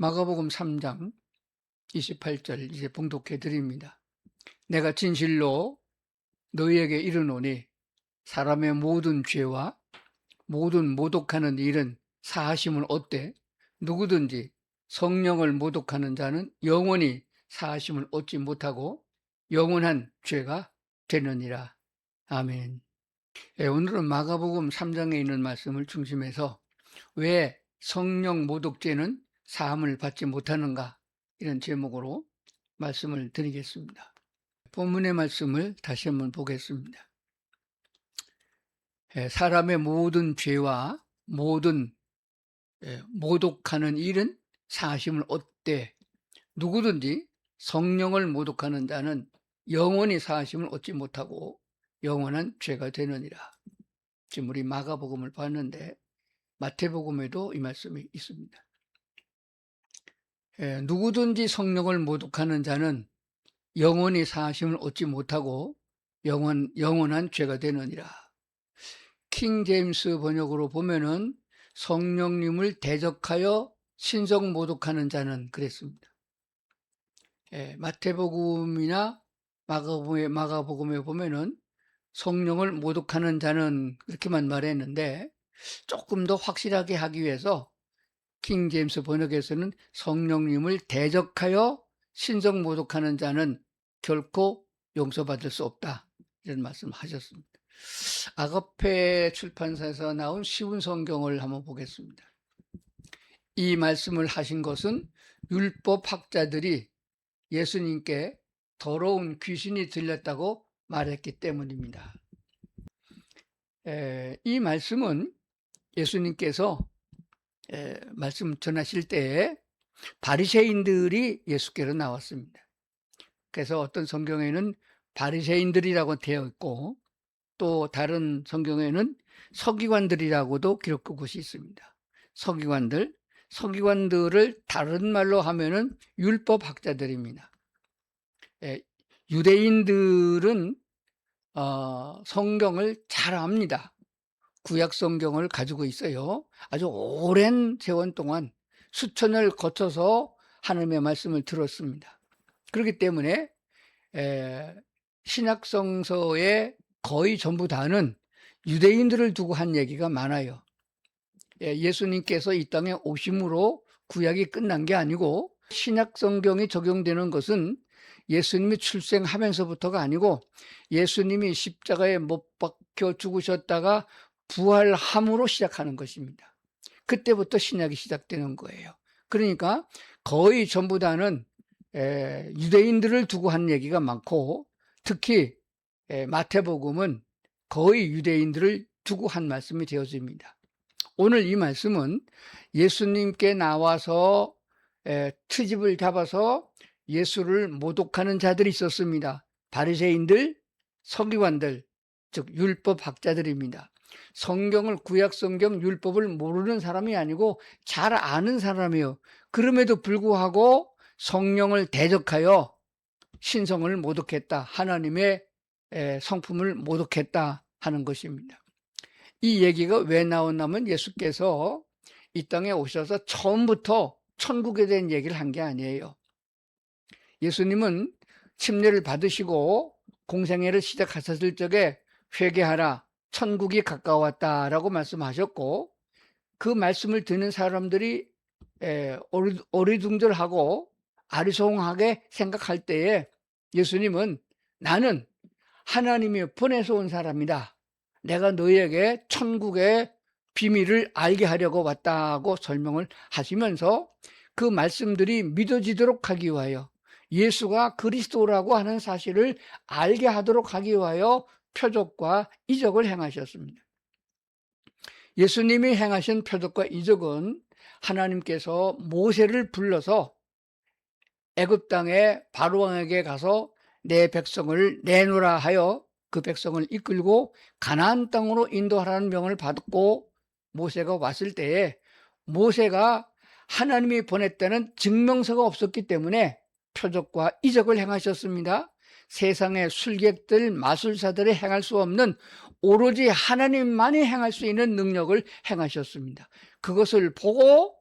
마가복음 3장 28절 이제 봉독해 드립니다. 내가 진실로 너희에게 이르노니 사람의 모든 죄와 모든 모독하는 일은 사하심을 얻되 누구든지 성령을 모독하는 자는 영원히 사하심을 얻지 못하고 영원한 죄가 되느니라. 아멘. 오늘은 마가복음 3장에 있는 말씀을 중심해서 왜 성령 모독죄는 사함을 받지 못하는가, 이런 제목으로 말씀을 드리겠습니다. 본문의 말씀을 다시 한번 보겠습니다. 사람의 모든 죄와 모든 모독하는 일은 사하심을 얻되 누구든지 성령을 모독하는 자는 영원히 사하심을 얻지 못하고 영원한 죄가 되느니라. 지금 우리 마가복음을 봤는데 마태복음에도 이 말씀이 있습니다. 누구든지 성령을 모독하는 자는 영원히 사하심을 얻지 못하고 영원한 죄가 되느니라. 킹 제임스 번역으로 보면은 성령님을 대적하여 신성 모독하는 자는 그랬습니다. 마태복음이나 마가복음에 보면은 성령을 모독하는 자는 그렇게만 말했는데 조금 더 확실하게 하기 위해서 킹 제임스 번역에서는 성령님을 대적하여 신성 모독하는 자는 결코 용서받을 수 없다, 이런 말씀 하셨습니다. 아가페 출판사에서 나온 쉬운 성경을 한번 보겠습니다. 이 말씀을 하신 것은 율법학자들이 예수님께 더러운 귀신이 들렸다고 말했기 때문입니다. 이 말씀은 예수님께서 말씀 전하실 때에 바리새인들이 예수께로 나왔습니다. 그래서 어떤 성경에는 바리새인들이라고 되어 있고 또 다른 성경에는 서기관들이라고도 기록된 곳이 있습니다. 서기관들을 다른 말로 하면은 율법학자들입니다. 유대인들은 성경을 잘 압니다. 구약 성경을 가지고 있어요. 아주 오랜 세월 동안 수천을 거쳐서 하나님의 말씀을 들었습니다. 그렇기 때문에 신약성서의 거의 전부 다는 유대인들을 두고 한 얘기가 많아요. 예수님께서 이 땅에 오심으로 구약이 끝난 게 아니고 신약성경이 적용되는 것은 예수님이 출생하면서부터가 아니고 예수님이 십자가에 못 박혀 죽으셨다가 부활함으로 시작하는 것입니다. 그때부터 신약이 시작되는 거예요. 그러니까 거의 전부 다는 유대인들을 두고 한 얘기가 많고 특히 마태복음은 거의 유대인들을 두고 한 말씀이 되어집니다. 오늘 이 말씀은 예수님께 나와서 트집을 잡아서 예수를 모독하는 자들이 있었습니다. 바리새인들, 서기관들, 즉 율법학자들입니다. 성경을, 구약 성경 율법을 모르는 사람이 아니고 잘 아는 사람이에요. 그럼에도 불구하고 성령을 대적하여 신성을 모독했다, 하나님의 성품을 모독했다 하는 것입니다. 이 얘기가 왜 나왔냐면 예수께서 이 땅에 오셔서 처음부터 천국에 대한 얘기를 한 게 아니에요. 예수님은 침례를 받으시고 공생애를 시작하셨을 적에 회개하라, 천국이 가까웠다라고 말씀하셨고 그 말씀을 듣는 사람들이 어리둥절하고 아리송하게 생각할 때에 예수님은 나는 하나님이 보내서 온 사람이다, 내가 너희에게 천국의 비밀을 알게 하려고 왔다고 설명을 하시면서 그 말씀들이 믿어지도록 하기 위하여 예수가 그리스도라고 하는 사실을 알게 하도록 하기 위하여 표적과 이적을 행하셨습니다. 예수님이 행하신 표적과 이적은 하나님께서 모세를 불러서 애굽 땅에 바로왕에게 가서 내 백성을 내놓으라 하여 그 백성을 이끌고 가나안 땅으로 인도하라는 명을 받고 모세가 왔을 때에 모세가 하나님이 보냈다는 증명서가 없었기 때문에 표적과 이적을 행하셨습니다. 세상의 술객들, 마술사들이 행할 수 없는 오로지 하나님만이 행할 수 있는 능력을 행하셨습니다. 그것을 보고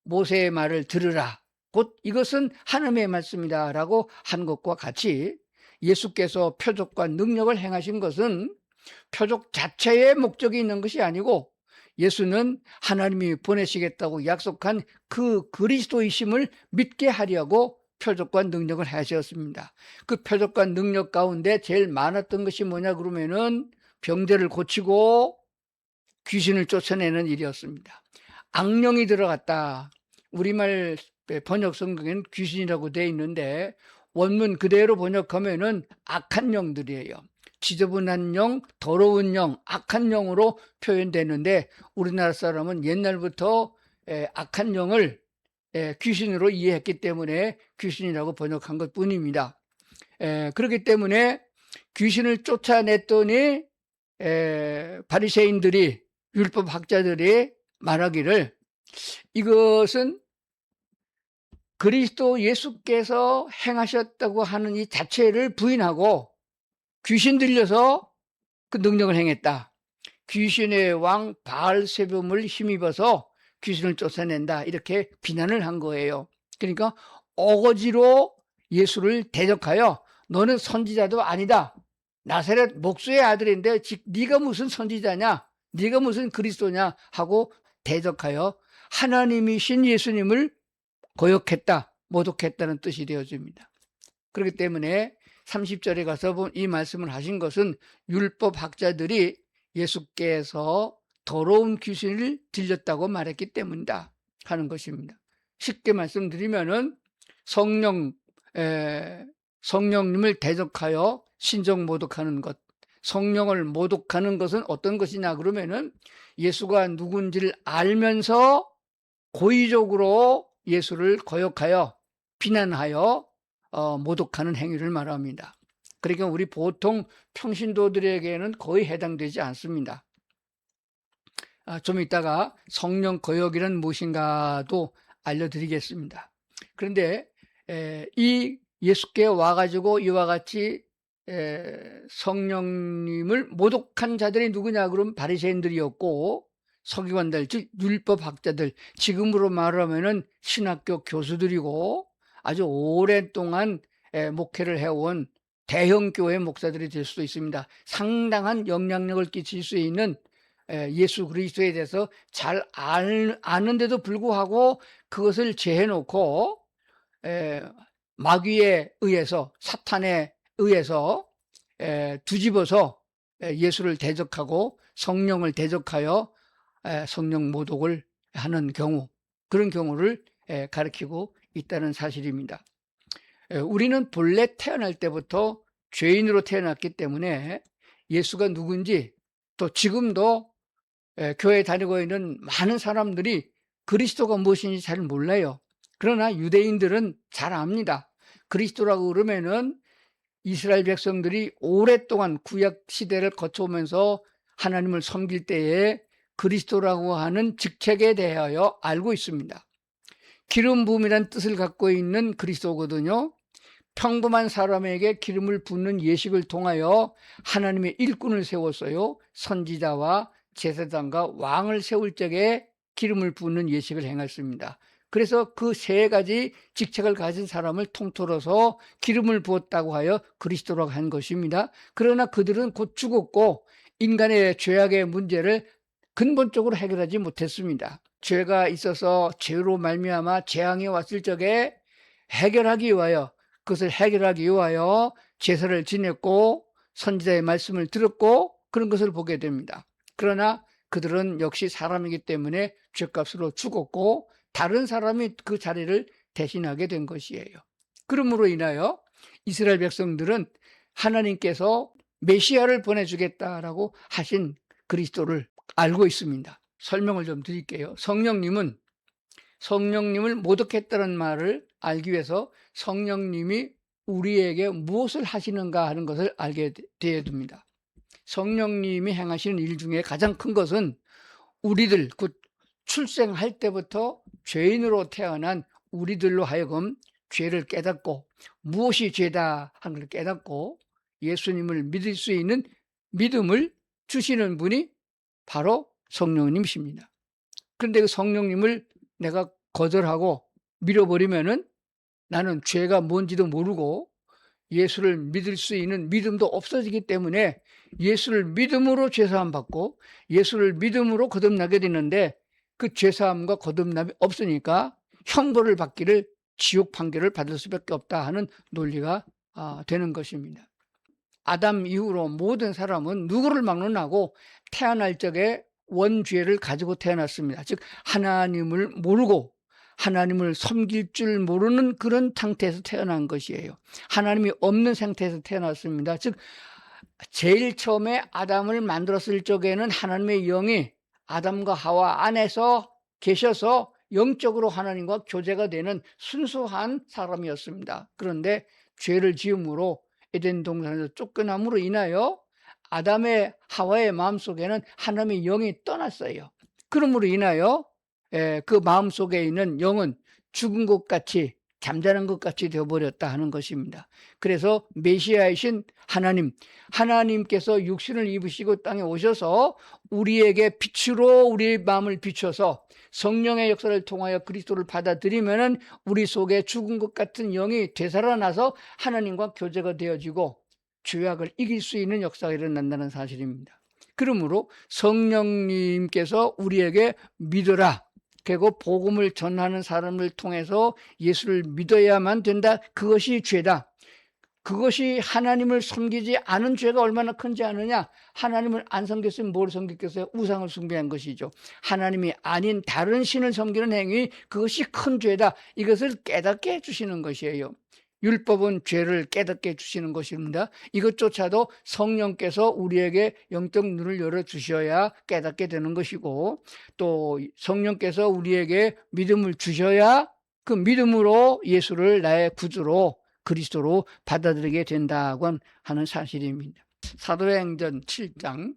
모세의 말을 들으라. 곧 이것은 하나님의 말씀이다 라고 한 것과 같이 예수께서 표적과 능력을 행하신 것은 표적 자체의 목적이 있는 것이 아니고 예수는 하나님이 보내시겠다고 약속한 그 그리스도이심을 믿게 하려고 표적과 능력을 하셨습니다. 그 표적과 능력 가운데 제일 많았던 것이 뭐냐 그러면은 병자를 고치고 귀신을 쫓아내는 일이었습니다. 악령이 들어갔다. 우리말 번역 성경에는 귀신이라고 되어 있는데 원문 그대로 번역하면은 악한 영들이에요. 지저분한 영, 더러운 영, 악한 영으로 표현되는데 우리나라 사람은 옛날부터 악한 영을 귀신으로 이해했기 때문에 귀신이라고 번역한 것 뿐입니다. 그렇기 때문에 귀신을 쫓아냈더니 바리새인들이 율법 학자들이 말하기를 이것은 그리스도 예수께서 행하셨다고 하는 이 자체를 부인하고 귀신 들려서 그 능력을 행했다. 귀신의 왕 바알세뵼을 힘입어서 귀신을 쫓아낸다. 이렇게 비난을 한 거예요. 그러니까 어거지로 예수를 대적하여 너는 선지자도 아니다. 나사렛 목수의 아들인데 네가 무슨 선지자냐? 네가 무슨 그리스도냐? 하고 대적하여 하나님이신 예수님을 거역했다, 모독했다는 뜻이 되어집니다. 그렇기 때문에 30절에 가서 이 말씀을 하신 것은 율법 학자들이 예수께서 더러운 귀신을 들렸다고 말했기 때문이다 하는 것입니다. 쉽게 말씀드리면은 성령님을 대적하여 신정 모독하는 것, 성령을 모독하는 것은 어떤 것이냐 그러면은 예수가 누군지를 알면서 고의적으로 예수를 거역하여 비난하여 모독하는 행위를 말합니다. 그러니까 우리 보통 평신도들에게는 거의 해당되지 않습니다. 좀 이따가 성령 거역이란 무엇인가도 알려드리겠습니다. 그런데 이 예수께 와가지고 이와 같이 성령님을 모독한 자들이 누구냐 그러면 바리새인들이었고 서기관들 즉 율법학자들, 지금으로 말하면은 신학교 교수들이고 아주 오랫동안 목회를 해온 대형 교회 목사들이 될 수도 있습니다. 상당한 영향력을 끼칠 수 있는 예수 그리스도에 대해서 잘 아는데도 불구하고 그것을 제해놓고 마귀에 의해서, 사탄에 의해서 뒤집어서 예수를 대적하고 성령을 대적하여 성령 모독을 하는 경우, 그런 경우를 가리키고 있다는 사실입니다. 우리는 본래 태어날 때부터 죄인으로 태어났기 때문에 예수가 누군지, 또 지금도 교회에 다니고 있는 많은 사람들이 그리스도가 무엇인지 잘 몰라요. 그러나 유대인들은 잘 압니다. 그리스도라고 그러면은 이스라엘 백성들이 오랫동안 구약 시대를 거쳐오면서 하나님을 섬길 때에 그리스도라고 하는 직책에 대하여 알고 있습니다. 기름 부음이란 뜻을 갖고 있는 그리스도거든요. 평범한 사람에게 기름을 붓는 예식을 통하여 하나님의 일꾼을 세웠어요. 선지자와 제사장과 왕을 세울 적에 기름을 붓는 예식을 행했습니다. 그래서 그 세 가지 직책을 가진 사람을 통틀어서 기름을 부었다고 하여 그리스도라고 한 것입니다. 그러나 그들은 곧 죽었고 인간의 죄악의 문제를 근본적으로 해결하지 못했습니다. 죄가 있어서 죄로 말미암아 재앙이 왔을 적에 해결하기 위하여, 그것을 해결하기 위하여 제사를 지냈고 선지자의 말씀을 들었고 그런 것을 보게 됩니다. 그러나 그들은 역시 사람이기 때문에 죄값으로 죽었고 다른 사람이 그 자리를 대신하게 된 것이에요. 그러므로 인하여 이스라엘 백성들은 하나님께서 메시아를 보내주겠다라고 하신 그리스도를 알고 있습니다. 설명을 좀 드릴게요. 성령님을 모독했다는 말을 알기 위해서 성령님이 우리에게 무엇을 하시는가 하는 것을 알게 되어야 됩니다. 성령님이 행하시는 일 중에 가장 큰 것은 우리들, 곧 출생할 때부터 죄인으로 태어난 우리들로 하여금 죄를 깨닫고 무엇이 죄다 하는 걸 깨닫고 예수님을 믿을 수 있는 믿음을 주시는 분이 바로 성령님이십니다. 그런데 그 성령님을 내가 거절하고 밀어버리면은 나는 죄가 뭔지도 모르고 예수를 믿을 수 있는 믿음도 없어지기 때문에 예수를 믿음으로 죄사함 받고 예수를 믿음으로 거듭나게 되는데 그 죄사함과 거듭남이 없으니까 형벌을 받기를 지옥 판결을 받을 수밖에 없다 하는 논리가 되는 것입니다. 아담 이후로 모든 사람은 누구를 막론하고 태어날 적에 원죄를 가지고 태어났습니다. 즉 하나님을 모르고 하나님을 섬길 줄 모르는 그런 상태에서 태어난 것이에요. 하나님이 없는 상태에서 태어났습니다. 즉 제일 처음에 아담을 만들었을 적에는 하나님의 영이 아담과 하와 안에서 계셔서 영적으로 하나님과 교제가 되는 순수한 사람이었습니다. 그런데 죄를 지음으로 에덴 동산에서 쫓겨남으로 인하여 아담의 하와의 마음속에는 하나님의 영이 떠났어요. 그러므로 인하여 그 마음속에 있는 영은 죽은 것 같이 잠자는 것 같이 되어버렸다 하는 것입니다. 그래서 메시아이신 하나님께서 육신을 입으시고 땅에 오셔서 우리에게 빛으로 우리의 마음을 비춰서 성령의 역사를 통하여 그리스도를 받아들이면은 우리 속에 죽은 것 같은 영이 되살아나서 하나님과 교제가 되어지고 죄악을 이길 수 있는 역사가 일어난다는 사실입니다. 그러므로 성령님께서 우리에게 믿어라. 그리고 복음을 전하는 사람을 통해서 예수를 믿어야만 된다. 그것이 죄다. 그것이 하나님을 섬기지 않은 죄가 얼마나 큰지 아느냐? 하나님을 안 섬겼으면 뭘 섬겼겠어요? 우상을 숭배한 것이죠. 하나님이 아닌 다른 신을 섬기는 행위, 그것이 큰 죄다. 이것을 깨닫게 해주시는 것이에요. 율법은 죄를 깨닫게 해주시는 것입니다. 이것조차도 성령께서 우리에게 영적 눈을 열어주셔야 깨닫게 되는 것이고, 또 성령께서 우리에게 믿음을 주셔야 그 믿음으로 예수를 나의 구주로 그리스도로 받아들이게 된다고 하는 사실입니다. 사도행전 7장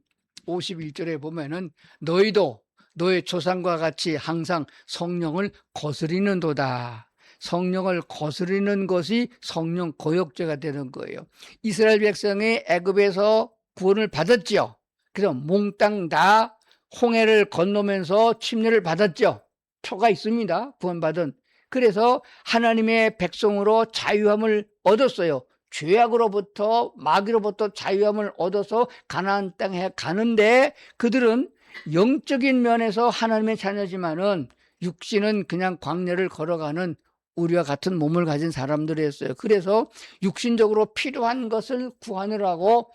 51절에 보면은 너희도 너의 조상과 같이 항상 성령을 거스리는도다. 성령을 거스리는 것이 성령 거역죄가 되는 거예요. 이스라엘 백성이 애굽에서 구원을 받았죠. 그래서 몽땅 다 홍해를 건너면서 침례를 받았죠. 표가 있습니다. 구원받은. 그래서 하나님의 백성으로 자유함을 얻었어요. 죄악으로부터 마귀로부터 자유함을 얻어서 가나안 땅에 가는데 그들은 영적인 면에서 하나님의 자녀지만은 육신은 그냥 광야를 걸어가는 우리와 같은 몸을 가진 사람들이었어요. 그래서 육신적으로 필요한 것을 구하느라고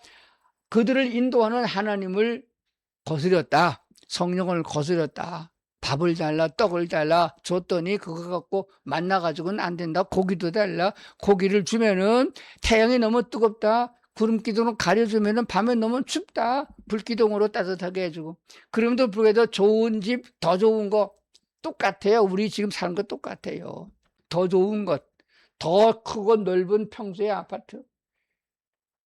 그들을 인도하는 하나님을 거스렸다. 성령을 거스렸다. 밥을 달라 떡을 달라 줬더니 그거 갖고 만나가지고는 안 된다. 고기도 달라. 고기를 주면은 태양이 너무 뜨겁다. 구름기둥으로 가려주면은 밤에 너무 춥다. 불기둥으로 따뜻하게 해주고. 그럼에도 불구하고 좋은 집, 더 좋은 거 똑같아요. 우리 지금 사는 거 똑같아요. 더 좋은 것, 더 크고 넓은 평수의 아파트.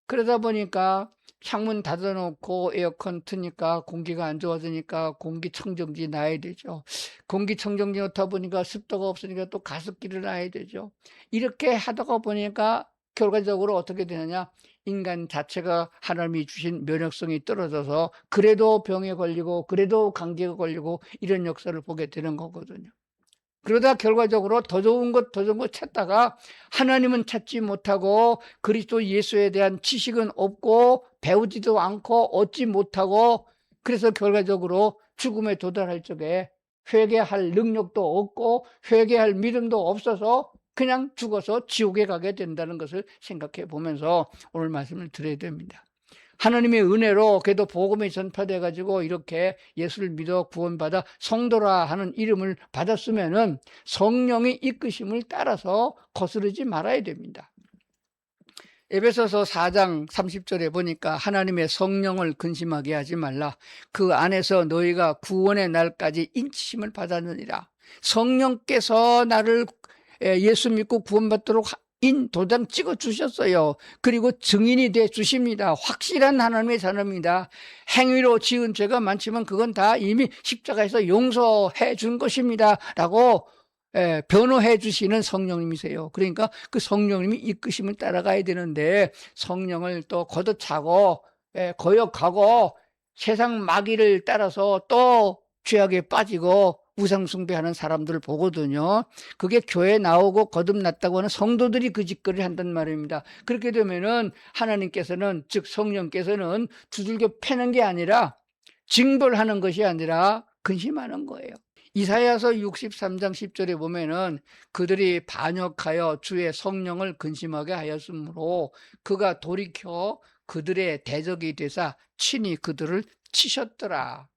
그러다 보니까 창문 닫아놓고 에어컨 트니까 공기가 안 좋아지니까 공기청정기 놔야 되죠. 공기청정기 놓다 보니까 습도가 없으니까 또 가습기를 놔야 되죠. 이렇게 하다가 보니까 결과적으로 어떻게 되느냐? 인간 자체가 하나님이 주신 면역성이 떨어져서 그래도 병에 걸리고 그래도 감기가 걸리고 이런 역사를 보게 되는 거거든요. 그러다 결과적으로 더 좋은 것 찾다가 하나님은 찾지 못하고 그리스도 예수에 대한 지식은 없고 배우지도 않고 얻지 못하고 그래서 결과적으로 죽음에 도달할 적에 회개할 능력도 없고 회개할 믿음도 없어서 그냥 죽어서 지옥에 가게 된다는 것을 생각해 보면서 오늘 말씀을 드려야 됩니다. 하나님의 은혜로 그래도 복음이 전파돼 가지고 이렇게 예수를 믿어 구원받아 성도라 하는 이름을 받았으면은 성령의 이끄심을 따라서 거스르지 말아야 됩니다. 에베소서 4장 30절에 보니까 하나님의 성령을 근심하게 하지 말라. 그 안에서 너희가 구원의 날까지 인치심을 받았느니라. 성령께서 나를 예수 믿고 구원받도록 도장 찍어 주셨어요. 그리고 증인이 돼 주십니다. 확실한 하나님의 자녀입니다. 행위로 지은 죄가 많지만 그건 다 이미 십자가에서 용서해 준 것입니다. 라고 변호해 주시는 성령님이세요. 그러니까 그 성령님이 이끄심을 따라가야 되는데 성령을 또 걷어차고 거역하고 세상 마귀를 따라서 또 죄악에 빠지고 우상 숭배하는 사람들을 보거든요. 그게 교회 나오고 거듭났다고 하는 성도들이 그 짓거리를 한단 말입니다. 그렇게 되면은 하나님께서는, 즉 성령께서는 두들겨 패는 게 아니라, 징벌하는 것이 아니라 근심하는 거예요. 이사야서 63장 10절에 보면은 그들이 반역하여 주의 성령을 근심하게 하였으므로 그가 돌이켜 그들의 대적이 되사 친히 그들을 치셨더라.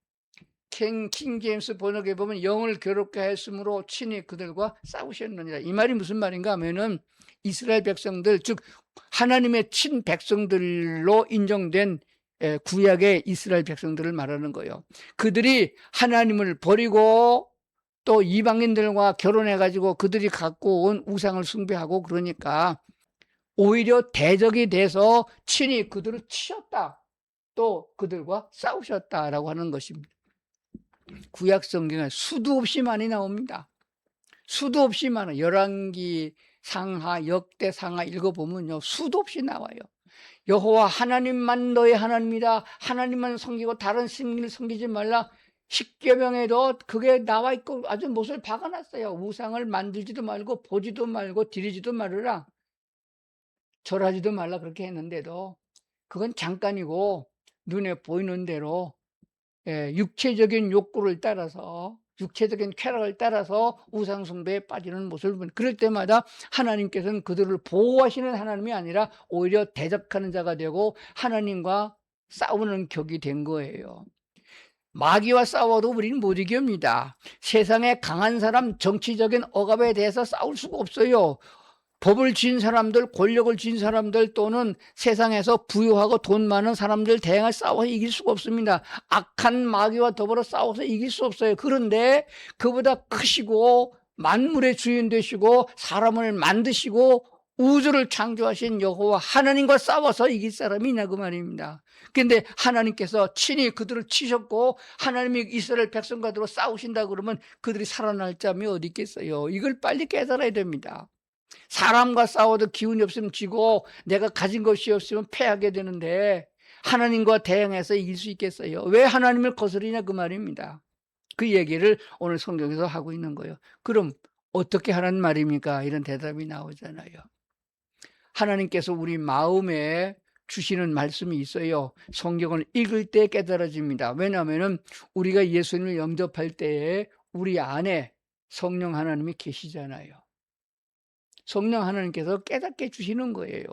킹 제임스 번역에 보면 영을 괴롭게 하였으므로 친히 그들과 싸우셨느니라. 이 말이 무슨 말인가 하면은 이스라엘 백성들, 즉 하나님의 친 백성들로 인정된 구약의 이스라엘 백성들을 말하는 거예요. 그들이 하나님을 버리고 또 이방인들과 결혼해가지고 그들이 갖고 온 우상을 숭배하고, 그러니까 오히려 대적이 돼서 친히 그들을 치셨다, 또 그들과 싸우셨다라고 하는 것입니다. 구약 성경에 수도 없이 많이 나옵니다. 수도 없이 많아. 열왕기, 상하, 역대, 상하 읽어보면요, 수도 없이 나와요. 여호와 하나님만 너의 하나님이다, 하나님만 섬기고 다른 신을 섬기지 말라. 십계명에도 그게 나와 있고 아주 못을 박아놨어요. 우상을 만들지도 말고 보지도 말고 드리지도 말으라, 절하지도 말라, 그렇게 했는데도 그건 잠깐이고 눈에 보이는 대로 육체적인 욕구를 따라서, 육체적인 쾌락을 따라서 우상 숭배에 빠지는 모습을 보는, 그럴 때마다 하나님께서는 그들을 보호하시는 하나님이 아니라 오히려 대적하는 자가 되고 하나님과 싸우는 격이 된 거예요. 마귀와 싸워도 우리는 못 이깁니다. 세상에 강한 사람, 정치적인 억압에 대해서 싸울 수가 없어요. 법을 지은 사람들, 권력을 지은 사람들, 또는 세상에서 부유하고 돈 많은 사람들 대항을 싸워서 이길 수가 없습니다. 악한 마귀와 더불어 싸워서 이길 수 없어요. 그런데 그보다 크시고 만물의 주인 되시고 사람을 만드시고 우주를 창조하신 여호와 하나님과 싸워서 이길 사람이 있냐 그 말입니다. 그런데 하나님께서 친히 그들을 치셨고 하나님이 이스라엘 백성과도 싸우신다 그러면 그들이 살아날 점이 어디 있겠어요. 이걸 빨리 깨달아야 됩니다. 사람과 싸워도 기운이 없으면 지고 내가 가진 것이 없으면 패하게 되는데 하나님과 대항해서 이길 수 있겠어요? 왜 하나님을 거스르냐 그 말입니다. 그 얘기를 오늘 성경에서 하고 있는 거예요. 그럼 어떻게 하라는 말입니까? 이런 대답이 나오잖아요. 하나님께서 우리 마음에 주시는 말씀이 있어요. 성경을 읽을 때 깨달아집니다. 왜냐하면 우리가 예수님을 영접할 때에 우리 안에 성령 하나님이 계시잖아요. 성령 하나님께서 깨닫게 주시는 거예요.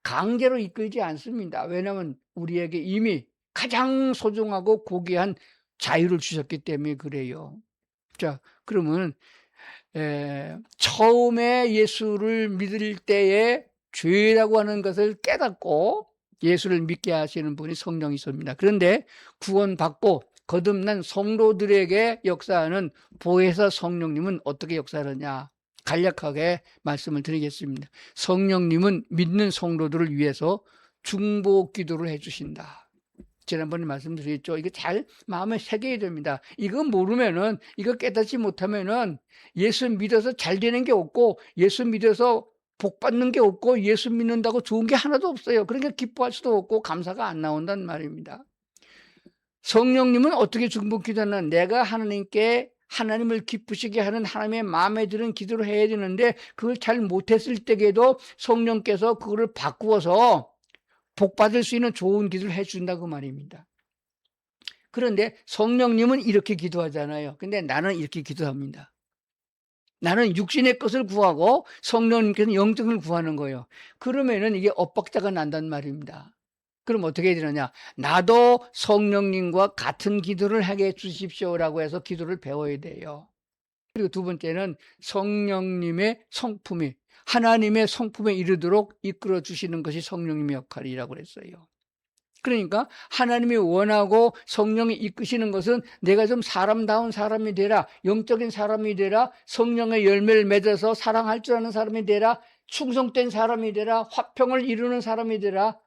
강제로 이끌지 않습니다. 왜냐하면 우리에게 이미 가장 소중하고 고귀한 자유를 주셨기 때문에 그래요. 자, 그러면 처음에 예수를 믿을 때에 죄라고 하는 것을 깨닫고 예수를 믿게 하시는 분이 성령이십니다. 그런데 구원받고 거듭난 성도들에게 역사하는 보혜사 성령님은 어떻게 역사하느냐? 간략하게 말씀을 드리겠습니다. 성령님은 믿는 성도들을 위해서 중보 기도를 해주신다. 지난번에 말씀드렸죠. 이거 잘 마음에 새겨야 됩니다. 이거 모르면은, 이거 깨닫지 못하면은 예수 믿어서 잘 되는 게 없고, 예수 믿어서 복 받는 게 없고, 예수 믿는다고 좋은 게 하나도 없어요. 그러니까 기뻐할 수도 없고 감사가 안 나온다는 말입니다. 성령님은 어떻게 중보 기도하는, 내가 하나님께 하나님을 기쁘시게 하는 하나님의 마음에 드는 기도를 해야 되는데 그걸 잘 못했을 때에도 성령께서 그거를 바꾸어서 복 받을 수 있는 좋은 기도를 해준다고 말입니다. 그런데 성령님은 이렇게 기도하잖아요. 근데 나는 이렇게 기도합니다. 나는 육신의 것을 구하고 성령님께서는 영적을 구하는 거예요. 그러면은 이게 엇박자가 난단 말입니다. 그럼 어떻게 해야 되느냐? 나도 성령님과 같은 기도를 하게 해주십시오라고 해서 기도를 배워야 돼요. 그리고 두 번째는 성령님의 성품이, 하나님의 성품에 이르도록 이끌어 주시는 것이 성령님의 역할이라고 그랬어요. 그러니까 하나님이 원하고 성령이 이끄시는 것은 내가 좀 사람다운 사람이 되라, 영적인 사람이 되라, 성령의 열매를 맺어서 사랑할 줄 아는 사람이 되라, 충성된 사람이 되라, 화평을 이루는 사람이 되라,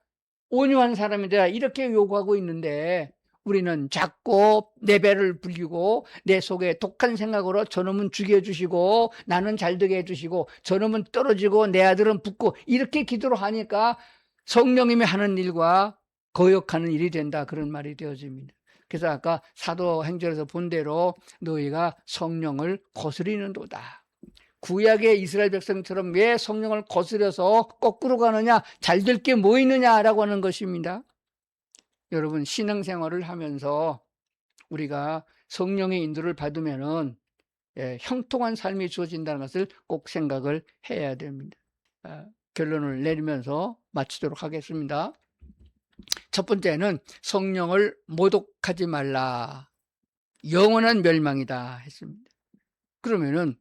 온유한 사람이 되라, 이렇게 요구하고 있는데 우리는 자꾸 내 배를 불리고 내 속에 독한 생각으로 저놈은 죽여주시고 나는 잘되게 해주시고 저놈은 떨어지고 내 아들은 붙고 이렇게 기도를 하니까 성령님이 하는 일과 거역하는 일이 된다, 그런 말이 되어집니다. 그래서 아까 사도행전에서 본 대로 너희가 성령을 거스리는도다. 구약의 이스라엘 백성처럼 왜 성령을 거스려서 거꾸로 가느냐, 잘 될 게 뭐 있느냐라고 하는 것입니다. 여러분, 신앙생활을 하면서 우리가 성령의 인도를 받으면은 형통한 삶이 주어진다는 것을 꼭 생각을 해야 됩니다. 결론을 내리면서 마치도록 하겠습니다. 첫 번째는 성령을 모독하지 말라. 영원한 멸망이다 했습니다. 그러면은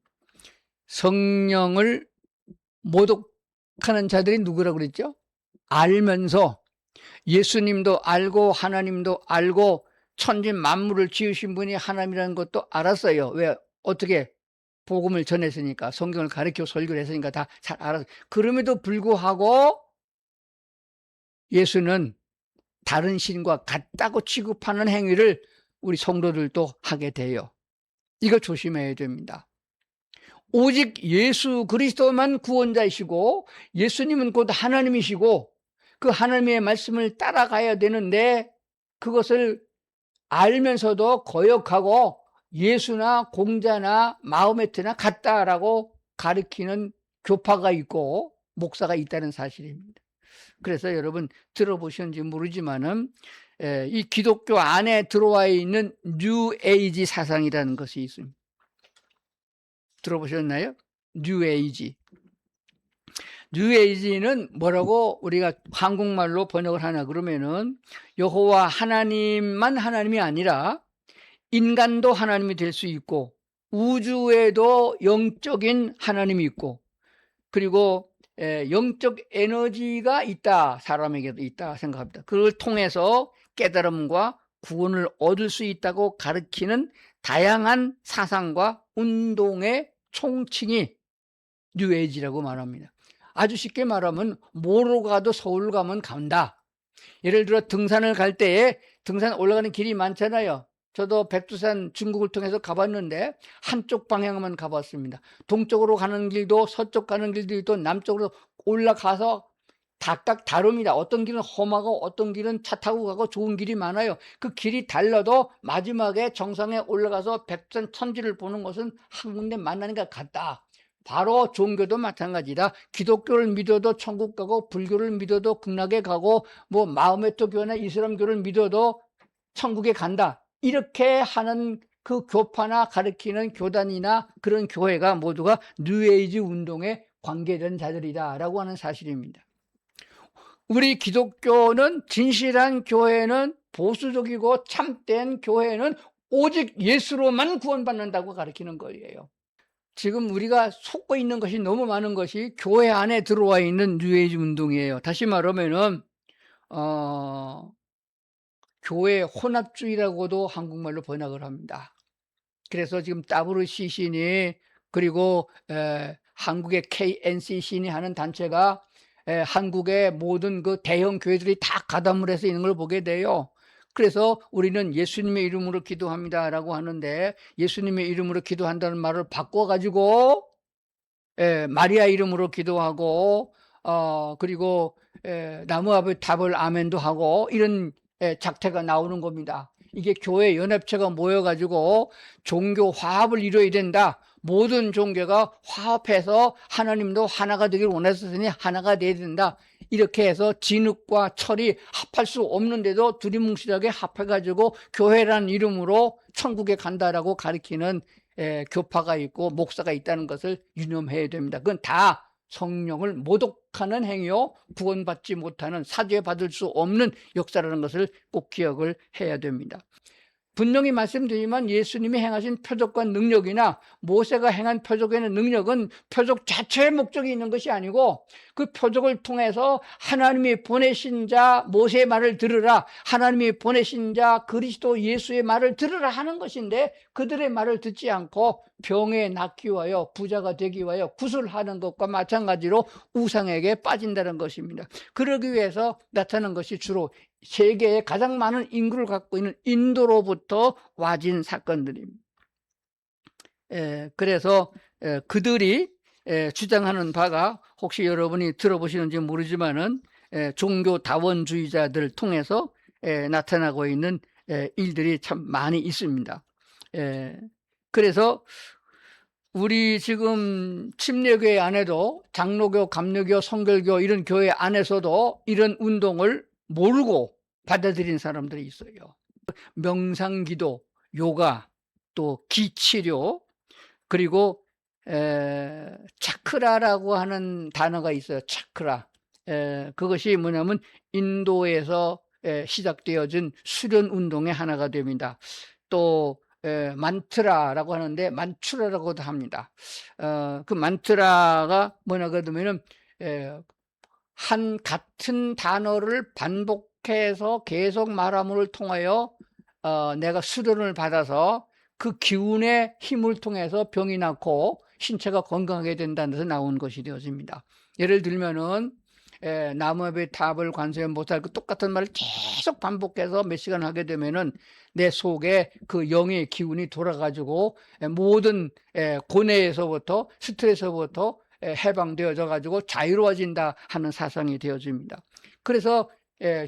성령을 모독하는 자들이 누구라고 그랬죠? 알면서 예수님도 알고 하나님도 알고 천지 만물을 지으신 분이 하나님이라는 것도 알았어요. 왜? 어떻게? 복음을 전했으니까, 성경을 가르쳐 설교를 했으니까 다 잘 알았어요. 그럼에도 불구하고 예수는 다른 신과 같다고 취급하는 행위를 우리 성도들도 하게 돼요. 이거 조심해야 됩니다. 오직 예수 그리스도만 구원자이시고 예수님은 곧 하나님이시고 그 하나님의 말씀을 따라가야 되는데 그것을 알면서도 거역하고 예수나 공자나 마호메트나 같다라고 가르치는 교파가 있고 목사가 있다는 사실입니다. 그래서 여러분 들어보셨는지 모르지만은 이 기독교 안에 들어와 있는 뉴에이지 사상이라는 것이 있습니다. 들어보셨나요? 뉴에이지. 뉴에이지는 뭐라고 우리가 한국말로 번역을 하나 그러면은 여호와 하나님만 하나님이 아니라 인간도 하나님이 될 수 있고 우주에도 영적인 하나님이 있고 그리고 영적 에너지가 있다. 사람에게도 있다 생각합니다. 그걸 통해서 깨달음과 구원을 얻을 수 있다고 가르치는 다양한 사상과 운동의 총칭이 뉴에이지라고 말합니다. 아주 쉽게 말하면 뭐로 가도 서울 가면 간다. 예를 들어 등산을 갈 때에 등산 올라가는 길이 많잖아요. 저도 백두산 중국을 통해서 가봤는데 한쪽 방향만 가봤습니다. 동쪽으로 가는 길도 서쪽 가는 길도 있고 남쪽으로 올라가서 각각 다릅니다. 어떤 길은 험하고 어떤 길은 차 타고 가고 좋은 길이 많아요. 그 길이 달라도 마지막에 정상에 올라가서 백두산 천지를 보는 것은 한 군데 만나는 것 같다. 바로 종교도 마찬가지다. 기독교를 믿어도 천국 가고 불교를 믿어도 극락에 가고 뭐 마호메트 교나 이슬람교를 믿어도 천국에 간다. 이렇게 하는 그 교파나 가르치는 교단이나 그런 교회가 모두가 뉴에이지 운동에 관계된 자들이다라고 하는 사실입니다. 우리 기독교는 진실한 교회는 보수적이고 참된 교회는 오직 예수로만 구원받는다고 가르치는 거예요. 지금 우리가 속고 있는 것이 너무 많은 것이 교회 안에 들어와 있는 뉴에이지 운동이에요. 다시 말하면은 교회 혼합주의라고도 한국말로 번역을 합니다. 그래서 지금 WCC니 그리고 한국의 KNCC니 하는 단체가 한국의 모든 그 대형 교회들이 다 가담을 해서 있는 걸 보게 돼요. 그래서 우리는 예수님의 이름으로 기도합니다라고 하는데 예수님의 이름으로 기도한다는 말을 바꿔가지고 마리아 이름으로 기도하고 그리고 나무 앞에 답을 아멘도 하고 이런 작태가 나오는 겁니다. 이게 교회 연합체가 모여가지고 종교 화합을 이루어야 된다. 모든 종교가 화합해서 하나님도 하나가 되길 원했으니 하나가 돼야 된다. 이렇게 해서 진흙과 철이 합할 수 없는데도 두리뭉실하게 합해가지고 교회라는 이름으로 천국에 간다라고 가리키는 교파가 있고 목사가 있다는 것을 유념해야 됩니다. 그건 다 성령을 모독하는 행위요 구원받지 못하는 사죄받을 수 없는 역사라는 것을 꼭 기억을 해야 됩니다. 분명히 말씀드리지만 예수님이 행하신 표적과 능력이나 모세가 행한 표적에는 능력은 표적 자체의 목적이 있는 것이 아니고 그 표적을 통해서 하나님이 보내신 자 모세의 말을 들으라, 하나님이 보내신 자 그리스도 예수의 말을 들으라 하는 것인데 그들의 말을 듣지 않고 병에 낫기 위하여 부자가 되기 위하여 구슬하는 것과 마찬가지로 우상에게 빠진다는 것입니다. 그러기 위해서 나타난 것이 주로 세계에 가장 많은 인구를 갖고 있는 인도로부터 와진 사건들입니다. 그래서 그들이 주장하는 바가 혹시 여러분이 들어보시는지 모르지만은 종교 다원주의자들을 통해서 나타나고 있는 일들이 참 많이 있습니다. 그래서 우리 지금 침례교회 안에도 장로교, 감리교, 성결교 이런 교회 안에서도 이런 운동을 모르고 받아들인 사람들이 있어요. 명상기도, 요가, 또 기치료, 그리고 차크라라고 하는 단어가 있어요. 차크라. 그것이 뭐냐면 인도에서 시작되어진 수련 운동의 하나가 됩니다. 또 만트라라고 하는데 만추라라고도 합니다. 그 만트라가 뭐냐 그러면은 한 같은 단어를 반복해서 계속 말함을 통하여 내가 수련을 받아서 그 기운의 힘을 통해서 병이 낫고 신체가 건강하게 된다는 데서 나온 것이 되어집니다. 예를 들면은 나무의 탑을 관세음 보살 그 똑같은 말을 계속 반복해서 몇 시간 하게 되면은 내 속에 그 영의 기운이 돌아가지고 모든 고뇌에서부터 스트레스부터 해방되어져 가지고 자유로워진다 하는 사상이 되어집니다. 그래서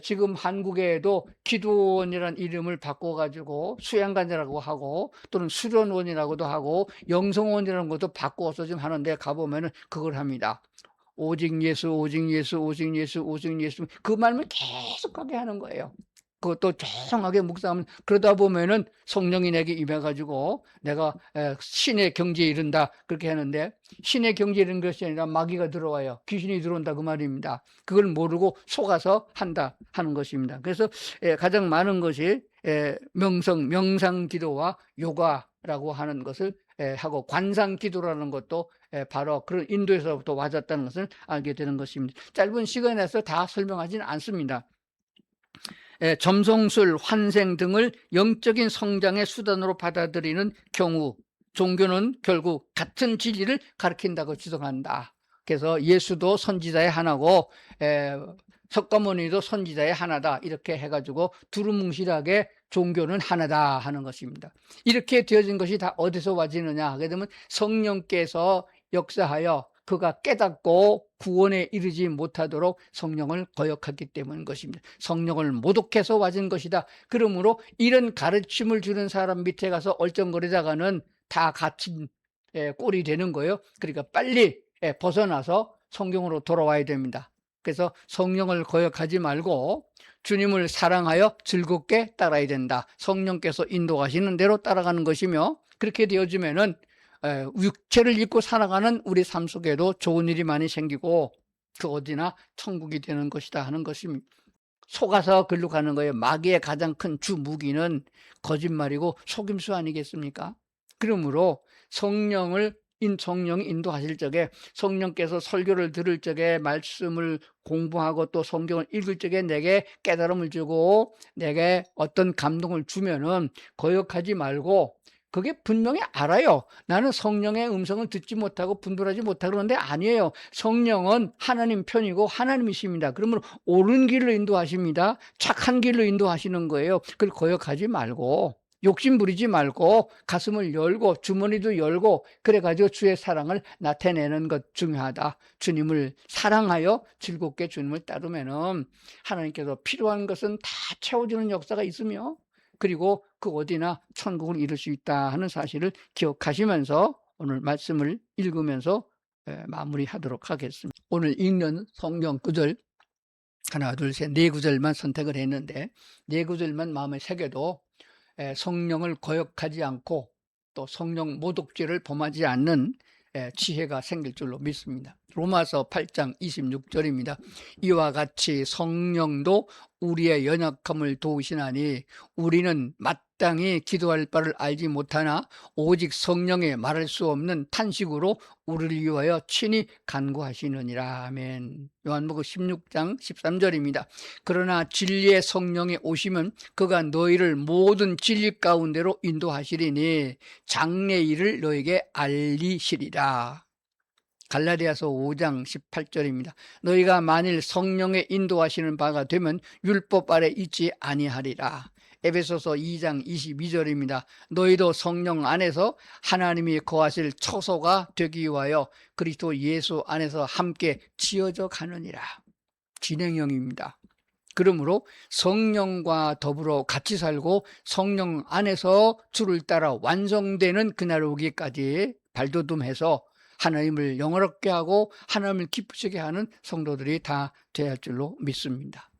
지금 한국에도 기도원이라는 이름을 바꿔가지고 수양관이라고 하고 또는 수련원이라고도 하고 영성원이라는 것도 바꿔서 좀 하는데 가보면은 그걸 합니다. 오직 예수, 오직 예수, 오직 예수, 오직 예수. 그 말만 계속하게 하는 거예요. 그것도 조용하게 묵상하면 그러다 보면은 성령이 내게 임해가지고 내가 신의 경지에 이른다 그렇게 하는데 신의 경지에 이른 것이 아니라 마귀가 들어와요. 귀신이 들어온다 그 말입니다. 그걸 모르고 속아서 한다 하는 것입니다. 그래서 가장 많은 것이 명상 기도와 요가라고 하는 것을 하고 관상 기도라는 것도 바로 그런 인도에서부터 와졌다는 것을 알게 되는 것입니다. 짧은 시간에서 다 설명하지는 않습니다. 점성술, 환생 등을 영적인 성장의 수단으로 받아들이는 경우 종교는 결국 같은 진리를 가르친다고 주장한다. 그래서 예수도 선지자의 하나고 석가모니도 선지자의 하나다 이렇게 해가지고 두루뭉실하게 종교는 하나다 하는 것입니다. 이렇게 되어진 것이 다 어디서 와지느냐 하게 되면 성령께서 역사하여 그가 깨닫고 구원에 이르지 못하도록 성령을 거역하기 때문인 것입니다. 성령을 모독해서 와진 것이다. 그러므로 이런 가르침을 주는 사람 밑에 가서 얼쩡거리다가는 다 갇힌 꼴이 되는 거예요. 그러니까 빨리 벗어나서 성경으로 돌아와야 됩니다. 그래서 성령을 거역하지 말고 주님을 사랑하여 즐겁게 따라야 된다. 성령께서 인도하시는 대로 따라가는 것이며 그렇게 되어지면은 육체를 입고 살아가는 우리 삶 속에도 좋은 일이 많이 생기고 그 어디나 천국이 되는 것이다 하는 것입니다. 속아서 글로 가는 거예요. 마귀의 가장 큰 주 무기는 거짓말이고 속임수 아니겠습니까? 그러므로 성령이 인도하실 적에 성령께서 설교를 들을 적에 말씀을 공부하고 또 성경을 읽을 적에 내게 깨달음을 주고 내게 어떤 감동을 주면은 거역하지 말고 그게 분명히 알아요. 나는 성령의 음성을 듣지 못하고 분별하지 못하고 그러는데 아니에요. 성령은 하나님 편이고 하나님이십니다. 그러면 옳은 길로 인도하십니다. 착한 길로 인도하시는 거예요. 그걸 거역하지 말고 욕심 부리지 말고 가슴을 열고 주머니도 열고 그래가지고 주의 사랑을 나타내는 것 중요하다. 주님을 사랑하여 즐겁게 주님을 따르면은 하나님께서 필요한 것은 다 채워주는 역사가 있으며 그리고 그 어디나 천국을 이룰 수 있다 하는 사실을 기억하시면서 오늘 말씀을 읽으면서 마무리하도록 하겠습니다. 오늘 읽는 성경 구절 하나 둘 셋 네 구절만 선택을 했는데 네 구절만 마음에 새겨도 성령을 거역하지 않고 또 성령 모독죄를 범하지 않는 지혜가 생길 줄로 믿습니다. 로마서 8장 26절입니다. 이와 같이 성령도 우리의 연약함을 도우시나니 우리는 마땅히 기도할 바를 알지 못하나 오직 성령의 말할 수 없는 탄식으로 우리를 위하여 친히 간구하시느니라. 아멘. 요한복음 16장 13절입니다. 그러나 진리의 성령이 오시면 그가 너희를 모든 진리 가운데로 인도하시리니 장래 일을 너에게 알리시리라. 갈라디아서 5장 18절입니다. 너희가 만일 성령의 인도하시는 바가 되면 율법 아래 있지 아니하리라. 에베소서 2장 22절입니다. 너희도 성령 안에서 하나님이 거하실 처소가 되기 위하여 그리스도 예수 안에서 함께 지어져 가느니라. 진행형입니다. 그러므로 성령과 더불어 같이 살고 성령 안에서 주를 따라 완성되는 그날 오기까지 발돋움해서 하나님을 영화롭게 하고 하나님을 기쁘시게 하는 성도들이 다 돼야 할 줄로 믿습니다.